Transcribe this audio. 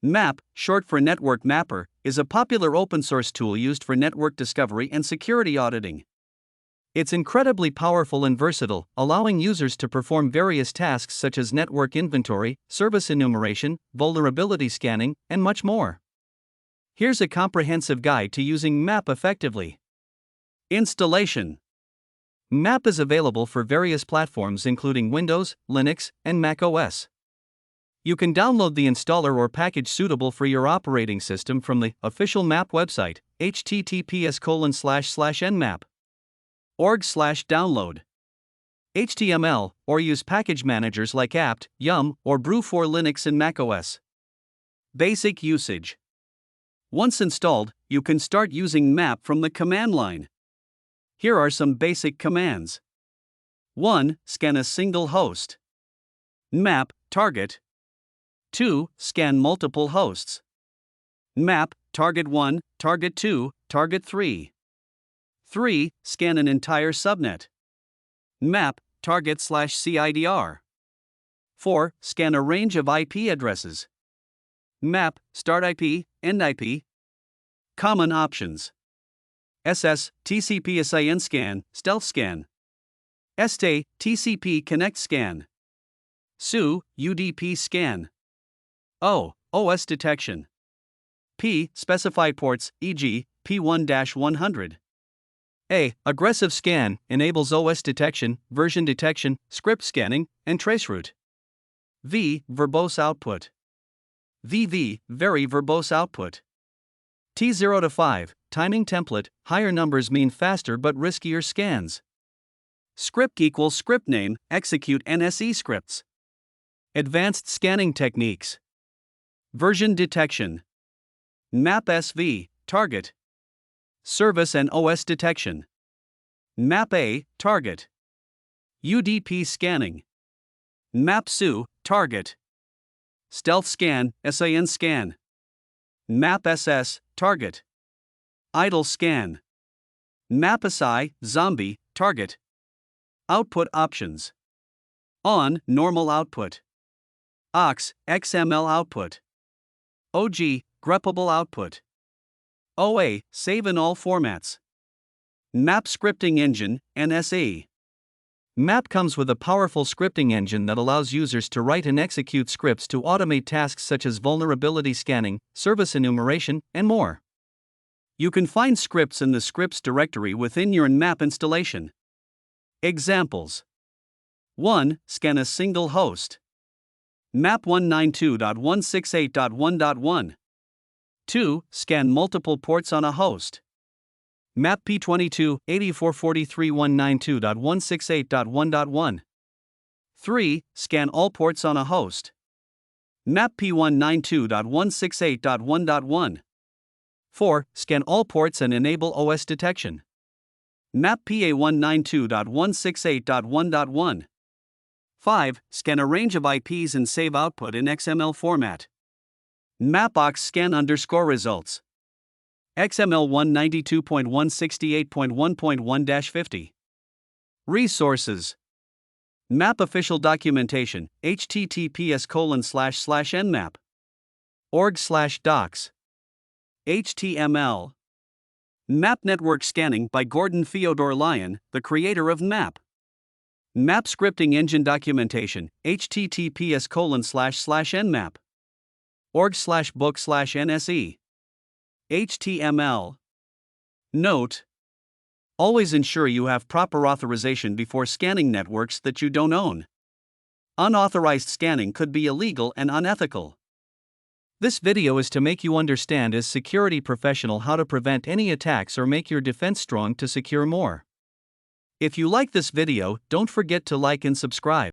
NMAP, short for Network Mapper, is a popular open-source tool used for network discovery and security auditing. It's incredibly powerful and versatile, allowing users to perform various tasks such as network inventory, service enumeration, vulnerability scanning, and much more. Here's a comprehensive guide to using NMAP effectively. Installation. NMAP is available for various platforms including Windows, Linux, and Mac OS. You can download the installer or package suitable for your operating system from the official NMAP website, https://nmap.org/download. HTML, or use package managers like apt, yum, or brew for Linux and macOS. Basic usage. Once installed, you can start using NMAP from the command line. Here are some basic commands. 1. Scan a single host. NMAP target. 2. Scan multiple hosts. NMAP target 1, target 2, target 3. 3. Scan an entire subnet. NMAP target/CIDR. 4. Scan a range of IP addresses. NMAP start IP, end IP. Common options. SS TCP SIN scan, stealth scan. ST TCP connect scan. SU UDP scan. O OS detection. P specify ports, e.g., P1-100. A aggressive scan enables OS detection, version detection, script scanning, and traceroute. V verbose output. VV very verbose output. T0 to 5 timing template, higher numbers mean faster but riskier scans. Script equals script name, execute NSE scripts. Advanced scanning techniques. Version detection. NMAP SV, target. Service and OS detection. NMAP A, target. UDP scanning. NMAP SU, target. Stealth scan, SIN scan. NMAP SS, target. Idle scan. NMAP SI, zombie, target. Output options. ON, normal output. AUX, XML output. OG, greppable output. OA, save in all formats. NMAP Scripting Engine, NSE. NMAP comes with a powerful scripting engine that allows users to write and execute scripts to automate tasks such as vulnerability scanning, service enumeration, and more. You can find scripts in the scripts directory within your NMAP installation. Examples. 1. Scan a single host. NMAP 192.168.1.1. 2. Scan multiple ports on a host. NMAP P22 8443.192.168.1.1. 3. Scan all ports on a host. NMAP P192.168.1.1. 4. Scan all ports and enable OS detection. NMAP PA192.168.1.1. 5. Scan a range of IPs and save output in XML format. NMAP AUX scan _results. XML 192.168.1.1-50. Resources. NMAP official documentation, https://nmap.org/docs. HTML. NMAP network scanning by Gordon Theodore Lyon, the creator of NMAP. NMAP scripting engine documentation, https://nmap.org/book/NSE. HTML. Note: always ensure you have proper authorization before scanning networks that you don't own. Unauthorized scanning could be illegal and unethical. This video is to make you understand as security professional how to prevent any attacks or make your defense strong to secure more. If you like this video, don't forget to like and subscribe.